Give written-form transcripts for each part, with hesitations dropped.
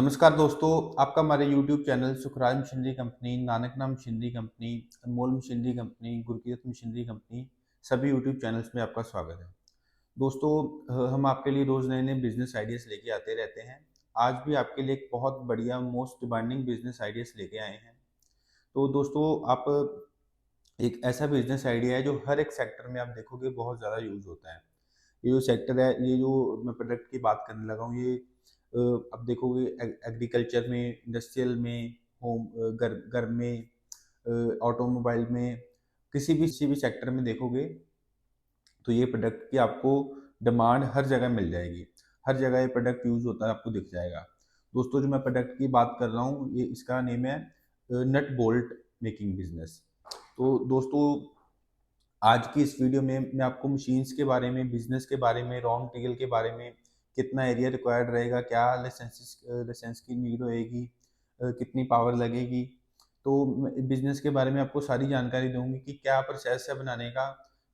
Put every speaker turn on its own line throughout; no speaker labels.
नमस्कार दोस्तों, आपका हमारे YouTube channel Sukhraj machinery company, Nanak Naam machinery company, Anmol machinery company, Gurkirat machinery company, सभी यूट्यूब चैनल्स में आपका स्वागत है। दोस्तों, हम आपके लिए रोज़ नए-नए बिज़नेस आइडियाज़ लेके आते रहते हैं। आज भी आपके लिए एक बहुत बढ़िया मोस्ट डिमांडिंग बिज़नेस आइडियाज़ लेके आए हैं। तो दोस्तों, आप एक ऐसा बिज़नेस आइडिया है जो हर एक सेक्टर में आप देखोगे बहुत ज़्यादा यूज़ होता है। ये जो सेक्टर है, ये जो मैं प्रोडक्ट की बात करने लगा हूँ, ये अब देखोगे एग्रीकल्चर में, इंडस्ट्रियल में, घर घर में, ऑटोमोबाइल में, किसी भी सेक्टर में देखोगे तो ये प्रोडक्ट की आपको डिमांड हर जगह मिल जाएगी। हर जगह ये प्रोडक्ट यूज़ होता है, आपको दिख जाएगा। दोस्तों, जो मैं प्रोडक्ट की बात कर रहा हूँ, ये इसका नेम है नट बोल्ट मेकिंग बिज़नेस। तो दोस्तों, आज की इस वीडियो में मैं आपको मशीन्स के बारे में, बिज़नेस के बारे में, रॉ मटेरियल के बारे में, कितना एरिया रिक्वायर्ड रहेगा, क्या लाइसेंस की नीड होएगी, कितनी पावर लगेगी। तो बिज़नेस के बारे में आपको सारी जानकारी दूँगी कि क्या प्रोसेस है बनाने का,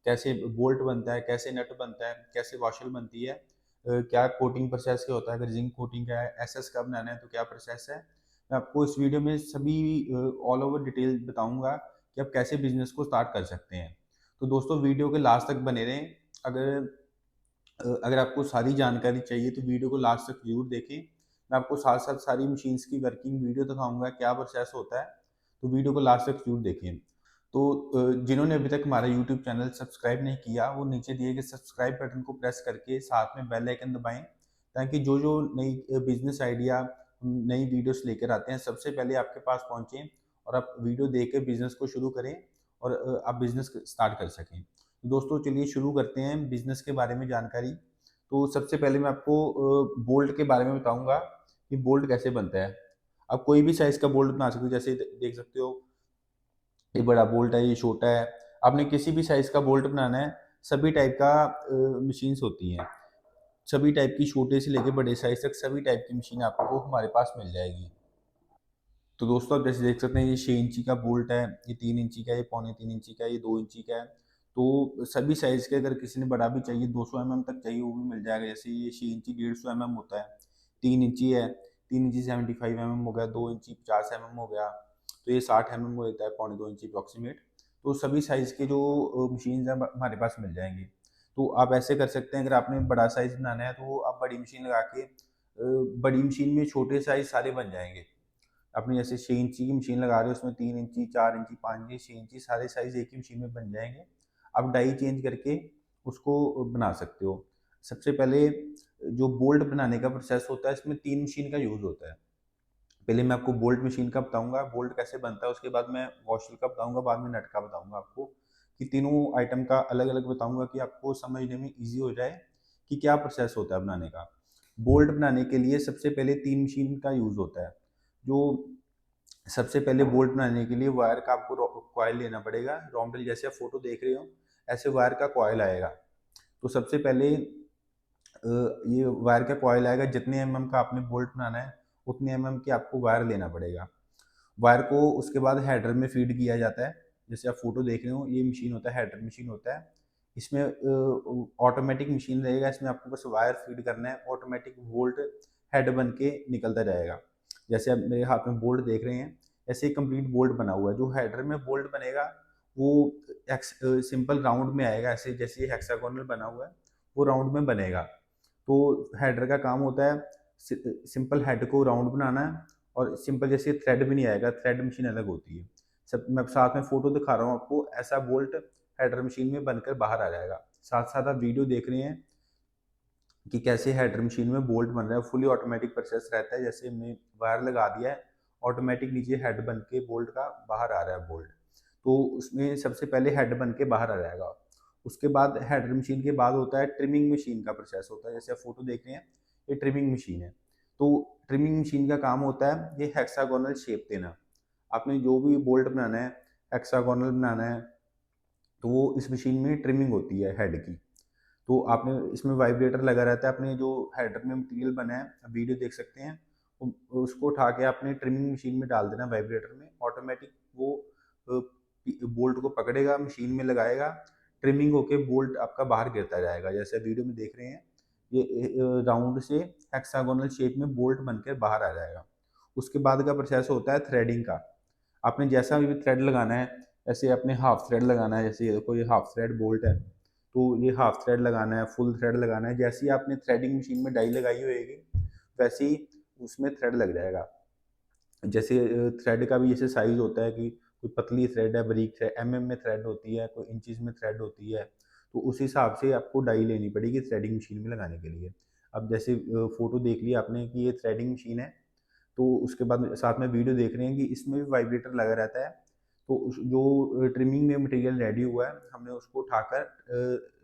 कैसे बोल्ट बनता है, कैसे नट बनता है, कैसे वॉशल बनती है, क्या कोटिंग प्रोसेस क्या होता है, अगर ज़िंक कोटिंग का है, एसएस का बनाना है तो क्या प्रोसेस है। मैं आपको इस वीडियो में सभी ऑल ओवर डिटेल बताऊँगा कि आप कैसे बिज़नेस को स्टार्ट कर सकते हैं। तो दोस्तों, वीडियो के लास्ट तक बने रहें। अगर आपको सारी जानकारी चाहिए तो वीडियो को लास्ट तक ज़रूर देखें। मैं आपको साथ-साथ सारी मशीन्स की वर्किंग वीडियो दिखाऊँगा, क्या प्रोसेस होता है, तो वीडियो को लास्ट तक ज़रूर देखें। तो जिन्होंने अभी तक हमारा यूट्यूब चैनल सब्सक्राइब नहीं किया, वो नीचे दिए गए सब्सक्राइब बटन को प्रेस करके साथ में बेल आइकन दबाएँ, ताकि जो-जो नई बिज़नेस आइडिया, नई वीडियोज़ लेकर आते हैं, सबसे पहले आपके पास पहुँचे और आप वीडियो देख के बिज़नेस को शुरू करें और आप बिज़नेस स्टार्ट कर सकें। दोस्तों, चलिए शुरू करते हैं बिज़नेस के बारे में जानकारी। तो सबसे पहले मैं आपको बोल्ट के बारे में बताऊँगा कि बोल्ट कैसे बनता है। आप कोई भी साइज़ का बोल्ट बना सकते हो, जैसे देख सकते हो, ये बड़ा बोल्ट है, ये छोटा है। आपने किसी भी साइज़ का बोल्ट बनाना है, सभी टाइप का मशीन्स होती हैं। सभी टाइप की, छोटे से लेके बड़े साइज़ तक सभी टाइप की मशीन आपको हमारे पास मिल जाएगी। तो दोस्तों, आप जैसे देख सकते हैं, ये 6 इंची का बोल्ट है, ये 3 इंची का है, ये पौने 3 इंची का है, ये 2 इंची का है। तो सभी साइज़ के, अगर किसी ने बड़ा भी चाहिए, 200 एमएम तक चाहिए, वो भी मिल जाएगा। जैसे ये 6 इंची 150 एमएम होता है, 3 इंची है, 3 इंची 75 एमएम हो गया, 2 इंची 50 एमएम हो गया, तो ये 60 एमएम हो जाता है, पौने 2 इंची अप्रॉक्सिमेट। तो सभी साइज़ के जो मशीन्स हैं हमारे पास मिल जाएँगी। तो आप ऐसे कर सकते हैं, अगर आपने बड़ा साइज़ बनाना है तो आप बड़ी मशीन लगा के बड़ी मशीन में छोटे साइज़ सारे बन जाएँगे। आपने जैसे 6 इंची की मशीन लगा रहे हो, उसमें 3 इंची, 4 इंची, 5 इंची, 6 इंची सारे साइज़ एक ही मशीन में बन जाएँगे। आप डाई चेंज करके उसको बना सकते हो। सबसे पहले जो बोल्ट बनाने का प्रोसेस होता है, इसमें 3 मशीन का यूज़ होता है। पहले मैं आपको बोल्ट मशीन का बताऊँगा, बोल्ट कैसे बनता है, उसके बाद मैं वॉशर का बताऊँगा, बाद में नट का बताऊँगा आपको, कि तीनों आइटम का अलग-अलग बताऊँगा कि आपको समझने में ईज़ी हो जाए कि क्या प्रोसेस होता है बनाने का। बोल्ट बनाने के लिए सबसे पहले 3 मशीन का यूज़ होता है। जो सबसे पहले बोल्ट बनाने के लिए वायर का आपको कॉइल लेना पड़ेगा। रॉ मटेरियल जैसे आप फोटो देख रहे हो, ऐसे वायर का कॉइल आएगा। तो सबसे पहले ये वायर का कॉइल आएगा, जितने एमएम का आपने बोल्ट बनाना है, उतने एमएम की आपको वायर लेना पड़ेगा। वायर को उसके बाद हेडर में फीड किया जाता है। जैसे आप फोटो देख रहे हो, ये मशीन होता है, हेडर मशीन होता है। इसमें ऑटोमेटिक मशीन रहेगा, इसमें आपको बस वायर फीड करना है, ऑटोमेटिक बोल्ट हेड बन के निकलता जाएगा। जैसे आप मेरे हाथ में बोल्ट देख रहे हैं, ऐसे ही कंप्लीट बोल्ट बना हुआ है। जो हेडर में बोल्ट बनेगा, वो सिंपल राउंड में आएगा, ऐसे जैसे ये हेक्सागोनल बना हुआ है, वो राउंड में बनेगा। तो हेडर का काम होता है सिंपल हेड को राउंड बनाना है, और सिंपल जैसे थ्रेड भी नहीं आएगा, थ्रेड मशीन अलग होती है। सब मैं साथ में फोटो दिखा रहा हूँ आपको, ऐसा बोल्ट हेडर मशीन में बनकर बाहर आ जाएगा। साथ साथ आप वीडियो देख रहे हैं कि कैसे हेडर मशीन में बोल्ट बन रहा है। फुली ऑटोमेटिक प्रोसेस रहता है, जैसे हमने वायर लगा दिया है, ऑटोमेटिक नीचे हेड बन के बोल्ट का बाहर आ रहा है बोल्ट। तो उसमें सबसे पहले हेड बन के बाहर आ जाएगा। उसके बाद हेडर मशीन के बाद होता है ट्रिमिंग मशीन का प्रोसेस होता है। जैसे आप फोटो देख रहे हैं, ये ट्रिमिंग मशीन है। तो ट्रिमिंग मशीन का काम होता है ये हेक्सागोनल शेप देना। आपने जो भी बोल्ट बनाना है, हेक्सागोनल बनाना है, तो वो इस मशीन में ट्रिमिंग होती है हेड की। तो आपने इसमें वाइब्रेटर लगा रहता है, आपने जो हेडर में मटेरियल बना है, आप वीडियो देख सकते हैं, उसको उठा के आपने ट्रिमिंग मशीन में डाल देना वाइब्रेटर में, ऑटोमेटिक वो बोल्ट को पकड़ेगा, मशीन में लगाएगा, ट्रिमिंग होके बोल्ट आपका बाहर गिरता जाएगा, जैसे वीडियो में देख रहे हैं। ये राउंड से हेक्सागोनल शेप में बोल्ट बनकर बाहर आ जाएगा। उसके बाद का प्रोसेस होता है थ्रेडिंग का। आपने जैसा भी थ्रेड लगाना है, जैसे आपने हाफ थ्रेड लगाना है, जैसे ये कोई हाफ थ्रेड बोल्ट है तो ये हाफ थ्रेड लगाना है, फुल थ्रेड लगाना है, जैसे ही आपने थ्रेडिंग मशीन में डाई लगाई होगी वैसे ही उसमें थ्रेड लग जाएगा। जैसे थ्रेड का भी जैसे साइज होता है कि कोई पतली थ्रेड है, बारीक थ्रेड, में थ्रेड होती है, कोई इंचज में थ्रेड होती है, तो उस हिसाब से आपको डाई लेनी पड़ेगी थ्रेडिंग मशीन में लगाने के लिए। अब जैसे फोटो देख लिया आपने कि ये थ्रेडिंग मशीन है, तो उसके बाद साथ में वीडियो देख रहे हैं कि इसमें भी वाइब्रेटर लगा रहता है। तो जो ट्रिमिंग में मटेरियल रेडी हुआ है हमने उसको उठाकर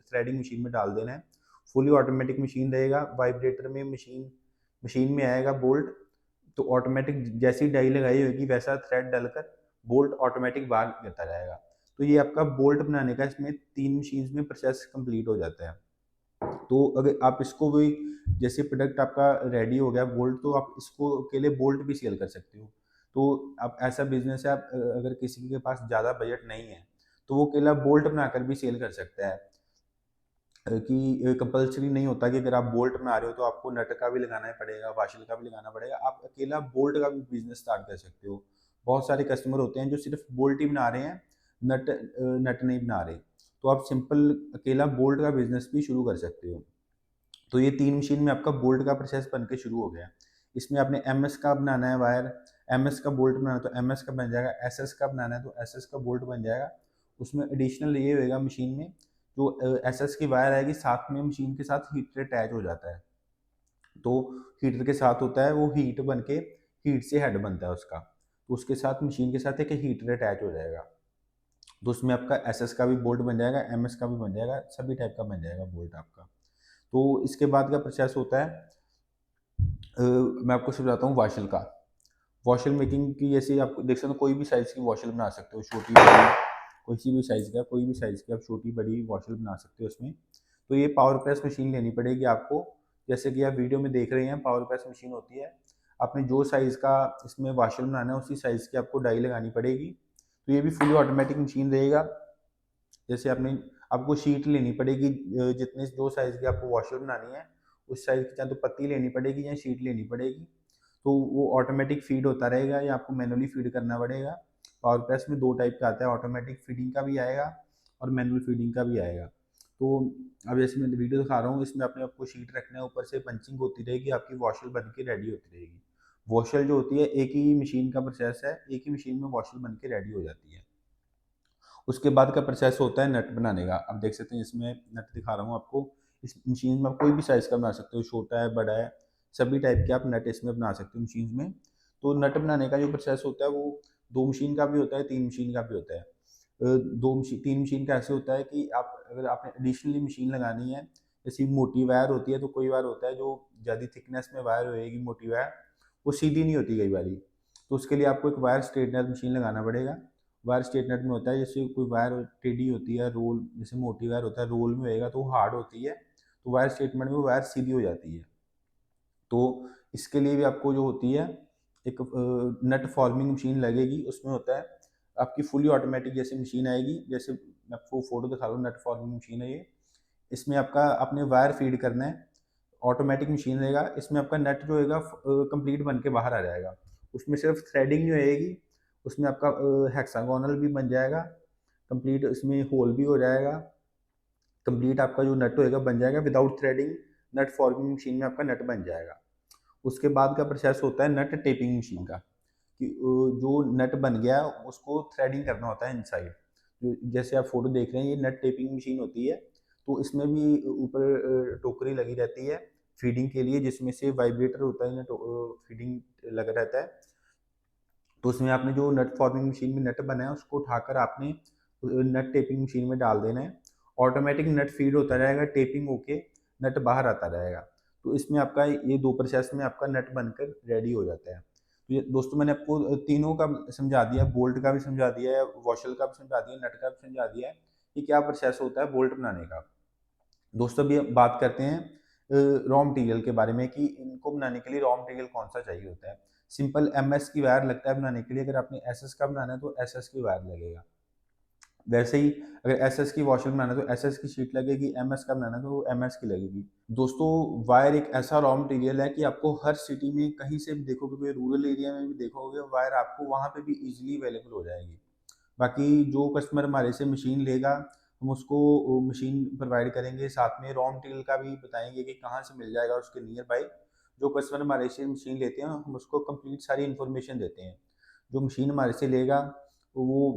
थ्रेडिंग मशीन में डाल देना है। फुली ऑटोमेटिक मशीन रहेगा, वाइब्रेटर में मशीन मशीन में आएगा बोल्ट, तो ऑटोमेटिक जैसी डाई लगाई होगी वैसा थ्रेड डालकर बोल्ट ऑटोमेटिक बाहर गिरता जाएगा। तो ये आपका बोल्ट बनाने का इसमें 3 मशीन्स में प्रोसेस कंप्लीट हो जाता है। तो अगर आप इसको भी जैसे प्रोडक्ट आपका रेडी हो गया बोल्ट, तो आप इसको अकेले बोल्ट भी सेल कर सकते हो। तो आप ऐसा बिजनेस है, आप अगर किसी के पास ज़्यादा बजट नहीं है तो वो अकेला बोल्ट बनाकर भी सेल कर सकता है। कि कंपल्सरी नहीं होता कि अगर आप बोल्ट बना रहे हो तो आपको नट का भी लगाना पड़ेगा, वाशल का भी लगाना पड़ेगा। आप अकेला बोल्ट का भी बिजनेस स्टार्ट कर सकते हो। बहुत सारे कस्टमर होते हैं जो सिर्फ बोल्ट ही बना रहे हैं, नट नहीं बना रहे, तो आप सिंपल अकेला बोल्ट का बिजनेस भी शुरू कर सकते हो। तो ये 3 मशीन में आपका बोल्ट का प्रोसेस बन के शुरू हो गया। इसमें आपने एमएस का बनाना है वायर, एमएस का बोल्ट बनाना है तो एमएस का बन जाएगा, एसएस का बनाना है तो एसएस का बोल्ट बन जाएगा। उसमें एडिशनल ये होएगा मशीन में, जो एसएस की वायर आएगी साथ में मशीन के साथ हीटर अटैच हो जाता है। तो हीटर के साथ होता है वो हीट बन के, हीट से हेड बनता है उसका, तो उसके साथ मशीन के साथ एक हीटर अटैच हो जाएगा। तो उसमें आपका एसएस का भी बोल्ट बन जाएगा, एमएस का भी बन जाएगा, सभी टाइप का बन जाएगा बोल्ट आपका। तो इसके बाद का प्रोसेस होता है मैं आपको समझाता हूँ वाशल का। वॉशल मेकिंग की जैसे आप देख सकते हो कोई भी साइज़ की वॉशल बना सकते हो, छोटी बड़ी किसी भी साइज़ का, कोई भी साइज़ की आप छोटी बड़ी वॉशल बना सकते हो उसमें। तो ये पावर प्रेस मशीन लेनी पड़ेगी आपको। जैसे कि आप वीडियो में देख रहे हैं पावर प्रेस मशीन होती है। आपने जो साइज़ का इसमें वॉशल बनाना है उसी साइज़ की आपको डाई लगानी पड़ेगी। तो ये भी फुली ऑटोमेटिक मशीन रहेगा। जैसे आपको शीट लेनी पड़ेगी, जितने जो साइज़ की आपको वॉशर बनानी है उस साइज़ की, चाहे तो पत्ती लेनी पड़ेगी या शीट लेनी पड़ेगी। तो वो ऑटोमेटिक फीड होता रहेगा या आपको मैनुअली फीड करना पड़ेगा। पावर प्रेस में 2 टाइप का आता है, ऑटोमेटिक फीडिंग का भी आएगा और मैनुअल फीडिंग का भी आएगा। तो अब जैसे मैं वीडियो दिखा रहा हूँ इसमें अपने आपको शीट रखना है, ऊपर से पंचिंग होती रहेगी, आपकी वॉशल बन के रेडी होती रहेगी। वॉशल जो होती है एक ही मशीन का प्रोसेस है, एक ही मशीन में वॉशल बन के रेडी हो जाती है। उसके बाद का प्रोसेस होता है नट बनाने का। आप देख सकते हैं इसमें नट दिखा रहा हूँ आपको। इस मशीन में आप कोई भी साइज़ का बना सकते हो, छोटा है, बड़ा है, सभी टाइप के आप नट इसमें बना सकते हो मशीन में। तो नट बनाने का जो प्रोसेस होता है वो 2 मशीन का भी होता है, 3 मशीन का भी होता है। 3 मशीन का ऐसे होता है कि आप अगर आपने एडिशनली मशीन लगानी है, जैसे मोटी वायर होती है तो कोई वायर होता है जो ज़्यादा थिकनेस में वायर होएगी मोटी वायर, वो सीधी नहीं होती कई बारी। तो उसके लिए आपको एक वायर स्ट्रेटनर मशीन लगाना पड़ेगा। वायर स्ट्रेटनर में होता है जैसे कोई वायर टेढ़ी होती है, रोल जैसे मोटी वायर होता है रोल में होएगा तो वो हार्ड होती है, तो वायर स्ट्रेटनर में वो वायर सीधी हो जाती है। तो इसके लिए भी आपको जो होती है एक नट फॉर्मिंग मशीन लगेगी। उसमें होता है आपकी फुली ऑटोमेटिक जैसे मशीन आएगी, जैसे मैं आपको फोटो दिखा रहा हूँ, नट फॉर्मिंग मशीन है ये। इसमें आपका आपने वायर फीड करना है, ऑटोमेटिक मशीन रहेगा। इसमें आपका नट जो होगा कंप्लीट बन के बाहर आ जाएगा। उसमें सिर्फ थ्रेडिंग नहीं होएगी, उसमें आपका हेक्सागोनल भी बन जाएगा कंप्लीट, इसमें होल भी हो जाएगा कंप्लीट। आपका जो नट होएगा बन जाएगा विदाउट थ्रेडिंग, नट फॉर्मिंग मशीन में आपका नट बन जाएगा। उसके बाद का प्रोसेस होता है नट टेपिंग मशीन का, कि जो नट बन गया उसको थ्रेडिंग करना होता है इनसाइड। जैसे आप फोटो देख रहे हैं ये नट टेपिंग मशीन होती है। तो इसमें भी ऊपर टोकरी लगी रहती है फीडिंग के लिए, जिसमें से वाइब्रेटर होता है, फीडिंग लगा रहता है। तो उसमें आपने जो नट फॉर्मिंग मशीन में नट बना है उसको उठाकर आपने नट टेपिंग मशीन में डाल देना है। ऑटोमेटिक नट फीड होता रहेगा, टेपिंग होके नट बाहर आता रहेगा। तो इसमें आपका ये 2 प्रोसेस में आपका नट बनकर रेडी हो जाता है। तो ये दोस्तों मैंने आपको तीनों का समझा दिया, बोल्ट का भी समझा दिया है, वॉशल का भी समझा दिया, नट का भी समझा दिया है कि क्या प्रोसेस होता है बोल्ट बनाने का। दोस्तों अभी बात करते हैं रॉ मटेरियल के बारे में कि इनको बनाने के लिए रॉ मटेरियल कौन सा चाहिए होता है। सिंपल एमएस की वायर लगता है बनाने के लिए, अगर आपने एसएस का बनाना है तो एसएस की वायर लगेगा। वैसे ही अगर एसएस की वॉशर बनाना है तो एसएस की शीट लगेगी, एमएस का बनाना है तो एमएस की लगेगी। दोस्तों वायर एक ऐसा रॉ मटेरियल है कि आपको हर सिटी में कहीं से भी देखोगे, कोई रूरल एरिया में भी देखोगे वायर आपको वहाँ पे भी इजीली अवेलेबल हो जाएगी। बाकी जो कस्टमर हमारे से मशीन लेगा हम उसको मशीन प्रोवाइड करेंगे, साथ में रॉ मटेरियल का भी बताएंगे कि कहाँ से मिल जाएगा उसके नियर बाई। जो कस्टमर हमारे से मशीन लेते हैं हम उसको कंप्लीट सारी इन्फॉर्मेशन देते हैं। जो मशीन हमारे से लेगा वो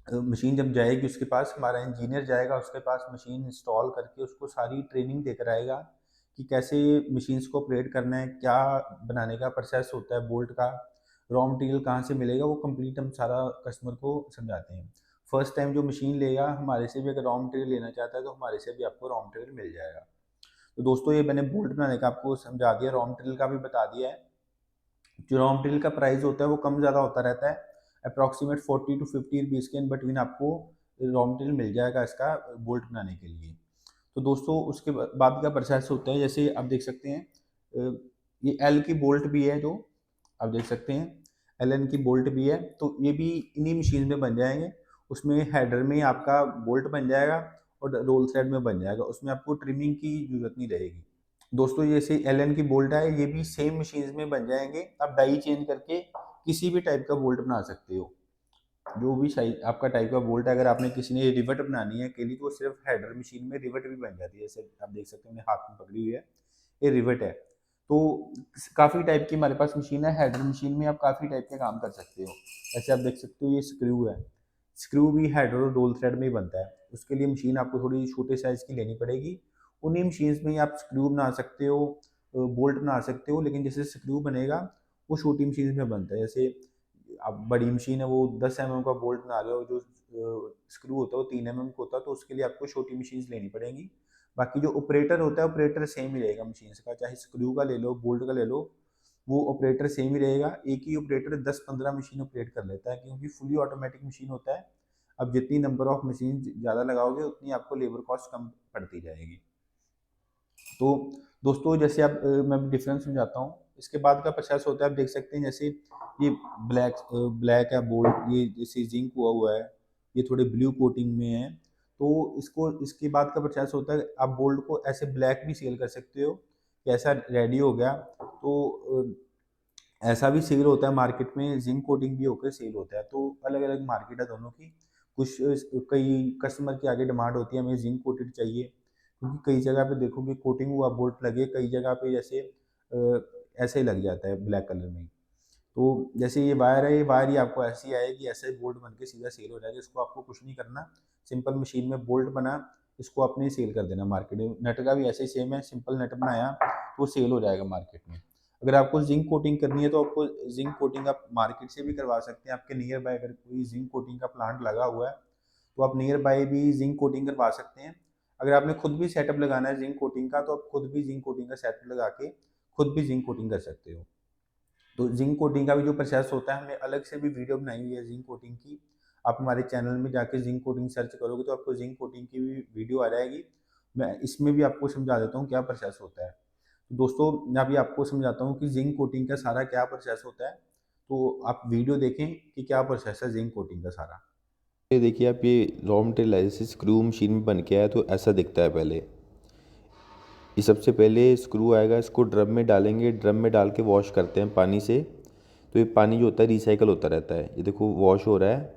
मशीन जब जाएगी उसके पास हमारा इंजीनियर जाएगा उसके पास मशीन इंस्टॉल करके उसको सारी ट्रेनिंग देकर आएगा कि कैसे मशीन्स को ऑपरेट करना है, क्या बनाने का प्रोसेस होता है, बोल्ट का रॉ मटेरियल कहाँ से मिलेगा, वो कंप्लीट हम सारा कस्टमर को समझाते हैं। फर्स्ट टाइम जो मशीन लेगा हमारे से भी अगर रॉ मटेरियल लेना चाहता है तो हमारे से भी आपको रॉ मटेरियल मिल जाएगा। तो दोस्तों ये मैंने बोल्ट बनाने का आपको समझा दिया, रॉ मटेरियल का भी बता दिया है। जो रॉ मटेरियल का प्राइस होता है वो कम ज़्यादा होता रहता है, अप्रॉक्सीमेट 40 to 50 रुपीज़ के इन बिटवीन आपको रॉ मटेरियल मिल जाएगा इसका बोल्ट बनाने के लिए। तो दोस्तों उसके बाद का प्रोसेस होता है, जैसे आप देख सकते हैं ये एल की बोल्ट भी है जो आप देख सकते हैं, एल एन की बोल्ट भी है, तो ये भी इन्हीं मशीन में बन जाएंगे। उसमें हेडर में आपका बोल्ट बन जाएगा और रोल साइड में बन जाएगा, उसमें आपको ट्रिमिंग की जरूरत नहीं रहेगी। दोस्तों जैसे एल एन की बोल्ट है ये भी सेम मशीन में बन जाएंगे, आप डाई चेंज करके किसी भी टाइप का बोल्ट बना सकते हो। जो भी साइज आपका टाइप का बोल्ट है, अगर आपने किसी ने रिवट बनानी है अकेली तो सिर्फ हेडर मशीन में रिवट भी बन जाती है, जैसे आप देख सकते हैं मैंने हाथ में पकड़ी हुई है, ये रिवट है। तो काफ़ी टाइप की हमारे पास मशीन है, हेडर मशीन में आप काफ़ी टाइप के काम कर सकते हो। जैसे आप देख सकते हो ये स्क्रू है, स्क्रू भी हेडर और रोल थ्रेड में ही बनता है, उसके लिए मशीन आपको थोड़ी छोटे साइज़ की लेनी पड़ेगी। उन्हीं मशीन में ही आप स्क्रू बना सकते हो, बोल्ट बना सकते हो, लेकिन जैसे स्क्रू बनेगा वो छोटी मशीन में बनता है। जैसे अब बड़ी मशीन है वो 10 mm का बोल्ट बना रहे हो, जो स्क्रू होता है वो 3 mm का होता है, तो उसके लिए आपको छोटी मशीन लेनी पड़ेगी। बाकी जो ऑपरेटर होता है ऑपरेटर सेम ही रहेगा मशीन का, चाहे स्क्रू का ले लो बोल्ट का ले लो, वो ऑपरेटर सेम ही रहेगा। एक ही ऑपरेटर 10-15 मशीन ऑपरेट कर लेता है क्योंकि फुली ऑटोमेटिक मशीन होता है। अब जितनी नंबर ऑफ मशीन ज़्यादा लगाओगे उतनी आपको लेबर कॉस्ट कम पड़ती जाएगी। तो दोस्तों जैसे आप मैं डिफरेंस समझाता हूँ, इसके बाद का प्रोसेस होता है आप देख सकते हैं, जैसे ये ब्लैक ब्लैक है बोल्ट, ये जैसे जिंक हुआ है, ये थोड़े ब्लू कोटिंग में है। तो इसको इसके बाद का प्रोसेस होता है आप बोल्ट को ऐसे ब्लैक भी सेल कर सकते हो कि ऐसा रेडी हो गया, तो ऐसा भी सेल होता है मार्केट में, जिंक कोटिंग भी होकर सेल होता है। तो अलग अलग मार्केट है दोनों की। कुछ कई कस्टमर की आगे डिमांड होती है हमें जिंक कोटेड चाहिए, क्योंकि कई जगह पे देखोगे कोटिंग हुआ बोल्ट लगे, कई जगह पे जैसे ऐसे ही लग जाता है ब्लैक कलर में। तो जैसे ये वायर है, ये वायर ही आपको ऐसी आएगी, ऐसे ही बोल्ट बन के सीधा सेल हो जाएगा, इसको आपको कुछ नहीं करना। सिंपल मशीन में बोल्ट बना, इसको अपने ही सेल कर देना मार्केट में। नट का भी ऐसे ही सेम है, सिंपल नट बनाया तो सेल हो जाएगा मार्केट में। अगर आपको जिंक कोटिंग करनी है तो आपको जिंक कोटिंग आप मार्केट से भी करवा सकते हैं। आपके नियर बाय अगर कोई जिंक कोटिंग का प्लांट लगा हुआ है तो आप नियर बाय भी जिंक कोटिंग करवा सकते हैं। अगर आपने खुद भी सेटअप लगाना है जिंक कोटिंग का तो आप खुद भी जिंक कोटिंग का सेटअप लगा के खुद भी जिंक कोटिंग कर सकते हो। तो जिंक कोटिंग का भी जो प्रोसेस होता है हमने अलग से भी वीडियो बनाई हुई है जिंक कोटिंग की। आप हमारे चैनल में जाके जिंक कोटिंग सर्च करोगे तो आपको जिंक कोटिंग की भी वीडियो आ जाएगी। मैं इसमें भी आपको समझा देता हूँ क्या प्रोसेस होता है। तो दोस्तों मैं अभी आपको समझाता हूँ कि जिंक कोटिंग का सारा क्या प्रोसेस होता है, तो आप वीडियो देखें कि क्या प्रोसेस है जिंक कोटिंग का सारा।
ये देखिए आप, ये रॉ मटेरियल जैसे स्क्रू मशीन में बन के आया तो ऐसा दिखता है। पहले ये सबसे पहले स्क्रू आएगा, इसको ड्रम में डालेंगे, ड्रम में डाल के वॉश करते हैं पानी से। तो ये पानी जो होता है रिसाइकल होता रहता है। ये देखो वॉश हो रहा है,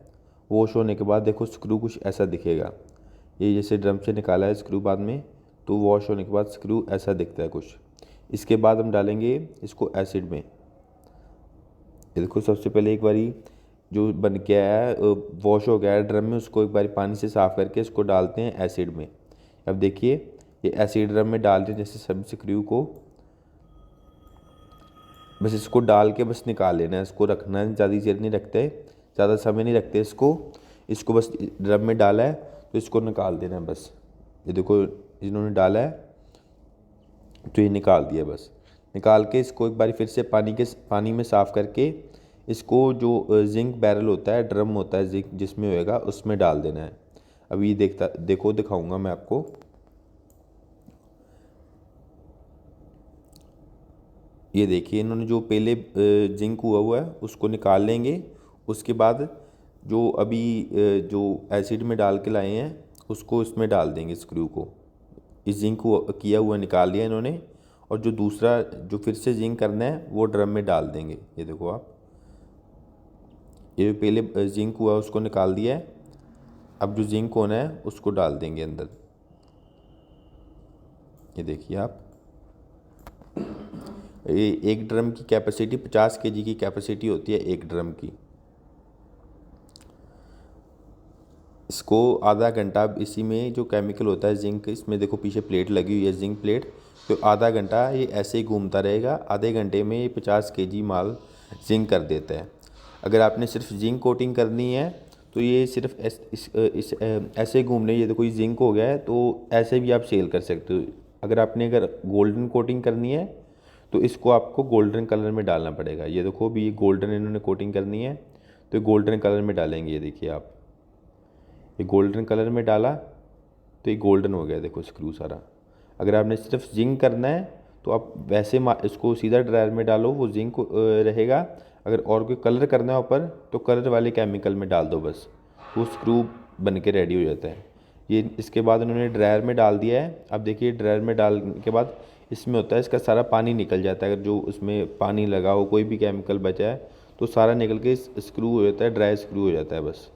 वॉश होने के बाद देखो स्क्रू कुछ ऐसा दिखेगा। ये जैसे ड्रम से निकाला है स्क्रू बाद में, तो वॉश होने के बाद स्क्रू ऐसा दिखता है कुछ। इसके बाद हम डालेंगे इसको एसिड में। ये देखो सबसे पहले एक बारी जो बन के आया है वॉश हो गया है ड्रम में, उसको एक बारी पानी से साफ़ करके इसको डालते हैं एसिड में। अब देखिए ये एसिड ड्रम में डाल दें जैसे सब स्क्रू को, बस इसको डाल के बस निकाल लेना है। इसको रखना है, ज़्यादा देर नहीं रखते, ज़्यादा समय नहीं रखते इसको। इसको बस ड्रम में डाला है तो इसको निकाल देना है बस। ये देखो इन्होंने डाला है तो ये निकाल दिया, बस निकाल के इसको एक बार फिर से पानी में साफ़ करके इसको जो जिंक बैरल होता है, ड्रम होता है जिंक जिसमें होएगा उसमें डाल देना है। अब ये देखो दिखाऊंगा मैं आपको। ये देखिए इन्होंने जो पहले जिंक हुआ है उसको निकाल लेंगे। उसके बाद जो अभी जो एसिड में डाल के लाए हैं उसको इसमें डाल देंगे स्क्रू को। इस जिंक को किया हुआ निकाल लिया इन्होंने, और जो दूसरा जो फिर से जिंक करना है वो ड्रम में डाल देंगे। ये देखो आप, ये पहले जिंक हुआ उसको निकाल दिया है, अब जो जिंक होना है उसको डाल देंगे अंदर। ये देखिए आप, ये एक ड्रम की कैपेसिटी 50 केजी की कैपेसिटी होती है एक ड्रम की। इसको आधा घंटा इसी में जो केमिकल होता है जिंक, इसमें देखो पीछे प्लेट लगी हुई है जिंक प्लेट, तो आधा घंटा ये ऐसे ही घूमता रहेगा। आधे घंटे में ये 50 केजी माल जिंक कर देता है। अगर आपने सिर्फ जिंक कोटिंग करनी है तो ये सिर्फ ऐसे घूमने, ये देखो ये जिंक हो गया है, तो ऐसे भी आप सेल कर सकते हो। अगर गोल्डन कोटिंग करनी है तो इसको आपको गोल्डन कलर में डालना पड़ेगा। ये देखो भी, ये गोल्डन इन्होंने कोटिंग करनी है तो गोल्डन कलर में डालेंगे। ये देखिए आप, ये गोल्डन कलर में डाला तो ये गोल्डन हो गया देखो स्क्रू सारा। अगर आपने सिर्फ जिंक करना है तो आप वैसे इसको सीधा ड्रायर में डालो, वो जिंक रहेगा। अगर और कोई कलर करना है ऊपर तो कलर वाले केमिकल में डाल दो बस, वो स्क्रू बन के रेडी हो जाता है। ये इसके बाद उन्होंने ड्रायर में डाल दिया है। अब देखिए ड्रायर में डालने के बाद इसमें होता है, इसका सारा पानी निकल जाता है। अगर जो उसमें पानी लगा हो, कोई भी केमिकल बचा है तो सारा निकल के स्क्रू हो जाता है, ड्राई स्क्रू हो जाता है बस।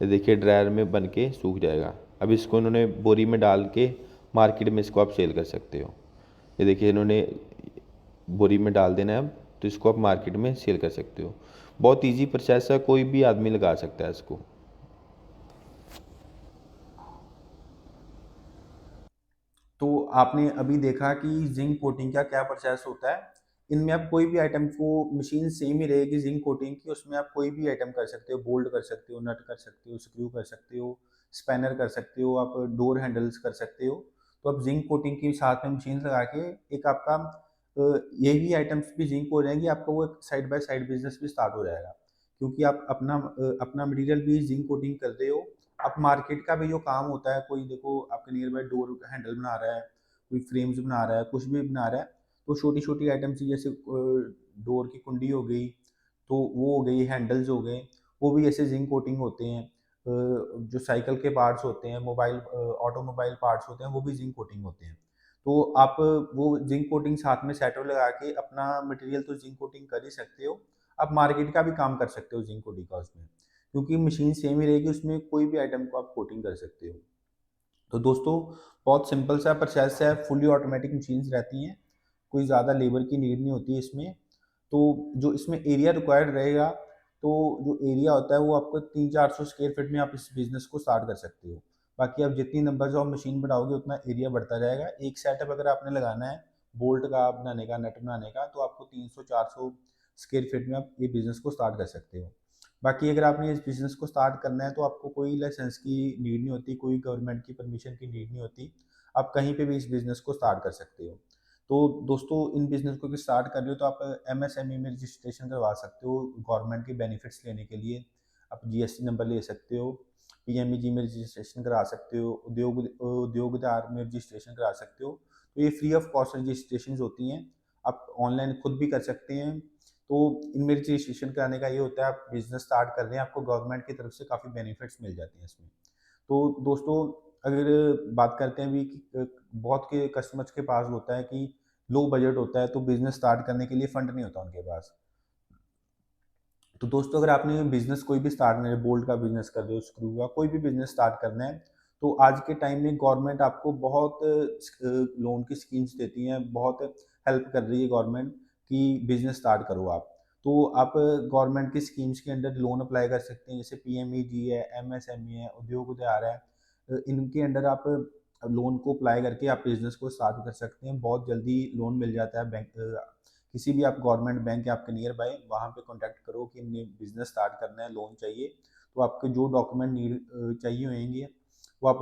ये देखिए ड्रायर में बन के सूख जाएगा। अब इसको इन्होंने बोरी में डाल के मार्केट में इसको आप सेल कर सकते हो। ये देखिए इन्होंने बोरी में डाल देना है अब, तो इसको आप मार्केट में सेल कर सकते हो। बहुत इजी प्रोसेस है, कोई भी आदमी लगा सकता है इसको।
तो आपने अभी देखा कि जिंक कोटिंग का क्या प्रोसेस होता है। इनमें आप कोई भी आइटम को, मशीन सेम ही रहेगी जिंक कोटिंग की, उसमें आप कोई भी आइटम कर सकते हो, बोल्ट कर सकते हो, नट कर सकते हो, स्क्रू कर सकते हो, स्पैनर कर सकते हो, आप डोर हैंडल्स कर सकते हो। तो आप जिंक कोटिंग की साथ में मशीन लगा के एक आपका यही आइटम्स भी जिंक हो जाएंगी, आपका वो साइड बाय साइड बिजनेस भी स्टार्ट हो जाएगा। क्योंकि आप अपना मटेरियल भी जिंक कोटिंग कर रहे हो। अब मार्केट का भी जो काम होता है, कोई देखो आपके नियर बाय डोर हैंडल बना रहा है, कोई फ्रेम्स बना रहा है, कुछ भी बना रहा है, तो छोटी छोटी आइटम्स जैसे डोर की कुंडी हो गई, तो वो हो गई, हैंडल्स हो गए, वो भी ऐसे जिंक कोटिंग होते हैं। जो साइकिल के पार्ट्स होते हैं, मोबाइल ऑटोमोबाइल पार्ट्स होते हैं, वो भी जिंक कोटिंग होते हैं। तो आप वो जिंक कोटिंग साथ में सेटो लगा के अपना मटेरियल तो जिंक कोटिंग कर ही सकते हो, आप मार्केट का भी काम कर सकते हो जिंक कोटिंग का उसमें, क्योंकि मशीन सेम ही रहेगी, उसमें कोई भी आइटम को आप कोटिंग कर सकते हो। तो दोस्तों, बहुत सिंपल सा प्रोसेस है, फुली ऑटोमेटिक मशीन्स रहती हैं, कोई ज़्यादा लेबर की नीड नहीं होती है इसमें। तो जो इसमें एरिया रिक्वायर्ड रहेगा, तो जो एरिया होता है वो आपको 300-400 स्क्वायर फीट में आप इस बिज़नेस को स्टार्ट कर सकते हो। बाकी आप जितनी नंबर्स ऑफ मशीन बढ़ाओगे उतना एरिया बढ़ता जाएगा। एक सेटअप अगर आपने लगाना है बोल्ट का बनाने का, नट बनाने का, तो आपको 300-400 स्क्वायर फीट में आप ये बिज़नेस को स्टार्ट कर सकते हो। बाकी अगर आपने इस बिज़नेस को स्टार्ट करना है तो आपको कोई लाइसेंस की नीड नहीं होती, कोई गवर्नमेंट की परमिशन की नीड नहीं होती। आप कहीं पे भी इस बिज़नेस को स्टार्ट कर सकते हो। तो दोस्तों, इन बिज़नेस को स्टार्ट कर रहे हो तो आप एमएसएमई में रजिस्ट्रेशन करवा सकते हो गवर्नमेंट के बेनिफिट्स लेने के लिए। आप जीएसटी नंबर ले सकते हो, पीएमईजी में रजिस्ट्रेशन करा सकते हो, उद्योगदार में रजिस्ट्रेशन करा सकते हो। तो ये फ्री ऑफ कॉस्ट रजिस्ट्रेशन होती हैं, आप ऑनलाइन खुद भी कर सकते हैं। तो इनमें रजिस्ट्रेशन कराने का ये होता है, आप बिजनेस स्टार्ट कर रहे हैं, आपको गवर्नमेंट की तरफ से काफ़ी बेनिफिट्स मिल जाते हैं इसमें। तो दोस्तों, अगर बात करते हैं भी कि बहुत के कस्टमर्स के पास होता है कि लो बजट होता है, तो बिजनेस स्टार्ट करने के लिए फंड नहीं होता उनके पास। तो दोस्तों, अगर आपने बिजनेस कोई भी स्टार्ट करना है, बोल्ट का बिजनेस कर रहे हो, स्क्रू का कोई भी बिजनेस स्टार्ट करना है, तो आज के टाइम में गवर्नमेंट आपको बहुत लोन की स्कीम्स देती हैं, बहुत हेल्प कर रही है गवर्नमेंट कि बिजनेस स्टार्ट करो आप। तो आप गवर्नमेंट की स्कीम्स के अंडर लोन अप्लाई कर सकते हैं, जैसे पीएमईजी है, एमएसएमई है, उद्योग उद्यार है। इनके अंडर आप लोन को अप्लाई करके आप बिजनेस को स्टार्ट कर सकते हैं, बहुत जल्दी लोन मिल जाता है। बैंक किसी भी आप गवर्नमेंट बैंक है आपके नियर बाय, वहाँ पे कॉन्टैक्ट करो कि हमने बिजनेस स्टार्ट करना है, लोन चाहिए। तो आपके जो डॉक्यूमेंट नीड चाहिए होंगे, वो आप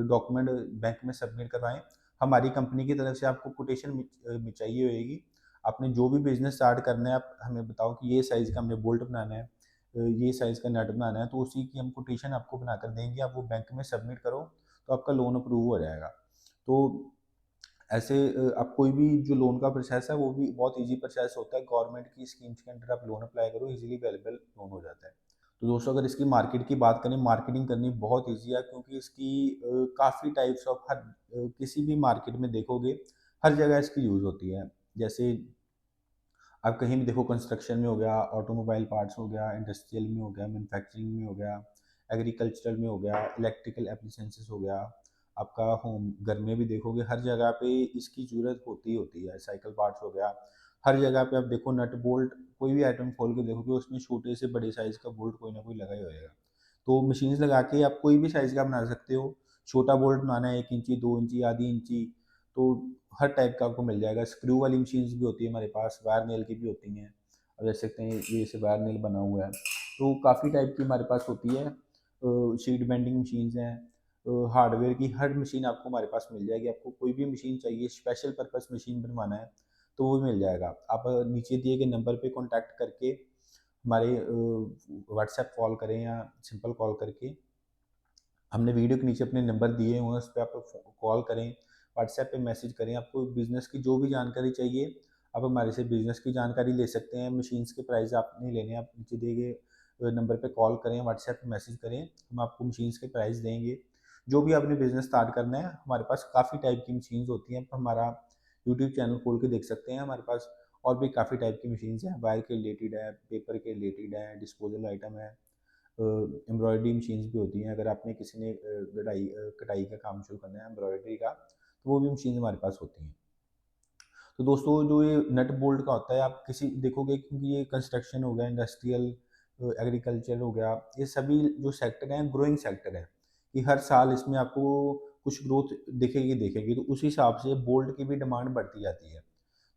डॉक्यूमेंट बैंक में सबमिट करवाएं। हमारी कंपनी की तरफ से आपको कोटेशन चाहिए होगी। आपने जो भी बिजनेस स्टार्ट करना है, आप हमें बताओ कि ये साइज़ का हमने बोल्ट बनाना है, ये साइज़ का नट बनाना है, तो उसी की हम कोटेशन आपको बनाकर देंगे। आप वो बैंक में सबमिट करो तो आपका लोन अप्रूव हो जाएगा। तो ऐसे आप कोई भी जो लोन का प्रोसेस है वो भी बहुत ईजी प्रोसेस होता है। गवर्नमेंट की स्कीम्स के अंडर आप लोन अप्लाई करो, इजीली अवेलेबल लोन हो जाता है। तो दोस्तों अगर इसकी मार्केट की बात करें, मार्केटिंग करनी बहुत ईज़ी है, क्योंकि इसकी काफ़ी टाइप्स ऑफ किसी भी मार्केट में देखोगे, हर जगह इसकी यूज़ होती है। जैसे आप कहीं भी देखो, कंस्ट्रक्शन में हो गया, ऑटोमोबाइल पार्ट्स हो गया, इंडस्ट्रियल में हो गया, मैन्युफैक्चरिंग में हो गया, एग्रीकल्चरल में हो गया, इलेक्ट्रिकल एप्लीकेंसेस हो गया, आपका होम घर में भी देखोगे, हर जगह पे इसकी ज़रूरत होती ही होती है। साइकिल पार्ट्स हो गया, हर जगह पे आप देखो नट बोल्ट, कोई भी आइटम खोल के देखोगे उसमें छोटे से बड़े साइज़ का बोल्ट कोई ना कोई लगा ही होएगा। तो मशीन्स लगा के आप कोई भी साइज़ का बना सकते हो। छोटा बोल्ट बनाना है 1 इंची, 2 इंची, आधी इंची, तो हर टाइप का आपको मिल जाएगा। स्क्रू वाली मशीन्स भी होती है हमारे पास, वायर नेल की भी होती हैं। अब देख सकते हैं ये जैसे वायर नेल बना हुआ है, तो काफ़ी टाइप की हमारे पास होती है। शीट बेंडिंग मशीन्स हैं, हार्डवेयर की हर मशीन आपको हमारे पास मिल जाएगी। आपको कोई भी मशीन चाहिए, स्पेशल पर्पस मशीन बनवाना है, तो वो मिल जाएगा। आप नीचे दिए गए नंबर पे कॉन्टैक्ट करके हमारे व्हाट्सएप कॉल करें या सिंपल कॉल करके, हमने वीडियो के नीचे अपने नंबर दिए हुए हैं, उस पे आप कॉल करें, व्हाट्सएप पे मैसेज करें। आपको बिज़नेस की जो भी जानकारी चाहिए, आप हमारे से बिज़नेस की जानकारी ले सकते हैं। मशीन्स के प्राइस आप नहीं लेने, आप नीचे दिए गए नंबर पे कॉल करें, व्हाट्सएप पे मैसेज करें, हम आपको मशीन्स के प्राइस देंगे। जो भी आपने बिज़नेस स्टार्ट करना है, हमारे पास काफ़ी टाइप की मशीन्स होती हैं। आप हमारा यूट्यूब चैनल खोल के देख सकते हैं, हमारे पास और भी काफ़ी टाइप की मशीन्स हैं। वायर के रिलेटेड है, पेपर के रिलेटेड है, डिस्पोजल आइटम है, एम्ब्रॉयडरी मशीन्स भी होती हैं। अगर आपने किसी ने कटाई का काम शुरू करना है एम्ब्रॉयडरी का, तो वो भी मशीन हमारे पास होती हैं। तो दोस्तों जो ये नट बोल्ट का होता है, आप किसी देखोगे, क्योंकि ये कंस्ट्रक्शन हो गया, इंडस्ट्रियल, एग्रीकल्चर हो गया, ये सभी जो सेक्टर हैं ग्रोइंग सेक्टर है, कि हर साल इसमें आपको कुछ ग्रोथ दिखेगी दिखेगी। तो उस हिसाब से बोल्ट की भी डिमांड बढ़ती जाती है।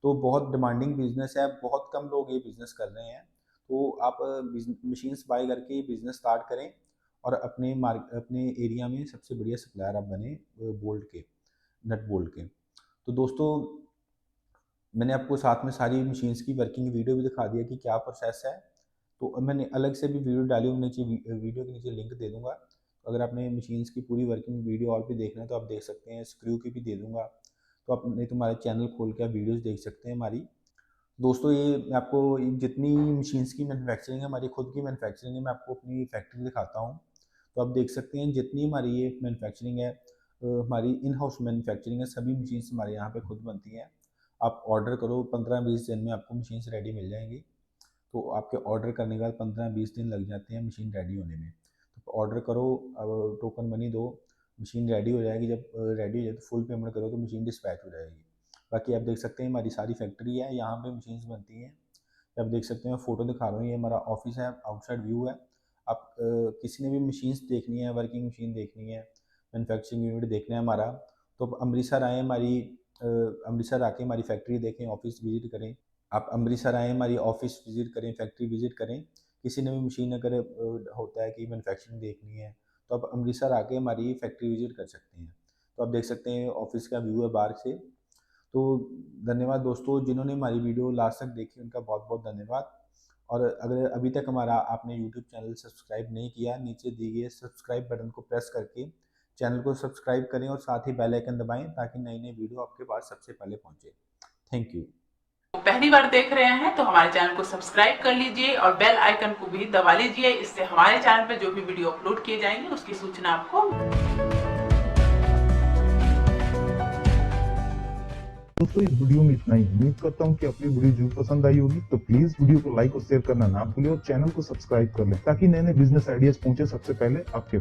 तो बहुत डिमांडिंग बिजनेस है, बहुत कम लोग ये बिजनेस कर रहे हैं। तो आप मशीन्स बाय करके बिजनेस स्टार्ट करें और अपने एरिया में सबसे बढ़िया सप्लायर आप बने बोल्ट के, नट बोल्ट के। तो दोस्तों मैंने आपको साथ में सारी मशीन्स की वर्किंग वीडियो भी दिखा दिया कि क्या प्रोसेस है। तो अब मैंने अलग से भी वीडियो डाली हूँ, नीचे वीडियो के नीचे लिंक दे दूंगा। तो अगर आपने मशीन्स की पूरी वर्किंग वीडियो और भी देखना है तो आप देख सकते हैं, स्क्रू की भी दे दूंगा। तो आप नहीं तो हमारे चैनल खोल के आप वीडियोज़ देख सकते हैं हमारी। दोस्तों ये मैं आपको जितनी मशीन्स की मैन्युफैक्चरिंग है, हमारी खुद की मैन्युफैक्चरिंग है, मैं आपको अपनी फैक्ट्री दिखाता हूँ। तो आप देख सकते हैं जितनी हमारी ये मैन्युफैक्चरिंग है, हमारी इन हाउस मैन्युफैक्चरिंग है, सभी मशीन्स हमारे यहाँ पे खुद बनती हैं। आप ऑर्डर करो, 15-20 दिन में आपको मशीन्स रेडी मिल जाएंगी। तो आपके ऑर्डर करने के बाद 15-20 दिन लग जाते हैं मशीन रेडी होने में। तो ऑर्डर करो, अब टोकन मनी दो, मशीन रेडी हो जाएगी। जब रेडी हो जाए तो फुल पेमेंट करो तो मशीन डिस्पैच हो जाएगी। बाकी आप देख सकते हैं हमारी सारी फैक्ट्री है, यहाँ पे मशीन्स बनती हैं। आप देख सकते हैं, फ़ोटो दिखा रहा हूँ, ये हमारा ऑफिस है, आउटसाइड व्यू है। आप किसी ने भी मशीन्स देखनी है, वर्किंग मशीन देखनी है, मैन्युफैक्चरिंग यूनिट देखना है हमारा, तो आप अमृतसर आएँ, अमृतसर आके हमारी फैक्ट्री देखें, ऑफिस विज़िट करें। आप अमृतसर आएँ, हमारी ऑफिस विज़िट करें, फैक्ट्री विज़िट करें। किसी ने भी मशीन अगर होता है कि मैन्युफैक्चरिंग देखनी है, तो आप अमृतसर आके हमारी फैक्ट्री विज़िट कर सकते हैं। तो आप देख सकते हैं ऑफिस का व्यू है बाहर से। तो धन्यवाद दोस्तों, जिन्होंने हमारी वीडियो लास्ट तक देखी उनका बहुत बहुत धन्यवाद। और अगर अभी तक हमारा आपने यूट्यूब चैनल सब्सक्राइब नहीं किया, नीचे दिए गए सब्सक्राइब बटन को प्रेस करके चैनल को सब्सक्राइब करें और साथ ही बेल आइकन दबाएं, ताकि नई नई वीडियो आपके पास सबसे पहले पहुंचे। Thank you.
तो पहली बार देख रहे हैं तो हमारे चैनल को सब्सक्राइब कर लीजिए और बेल आइकन को भी दबा लीजिए। इससे हमारे चैनल पर जो भी वीडियो अपलोड किए जाएंगे उसकी सूचना आपको।
दोस्तों इस वीडियो में इतना ही। उम्मीद करता हूँ कि अपनी वीडियो जरूर पसंद आई होगी। तो प्लीज वीडियो को लाइक और शेयर करना ना भूलें और चैनल को सब्सक्राइब कर लें, ताकि नए नए बिजनेस आइडियाज पहुंचे सबसे पहले आपके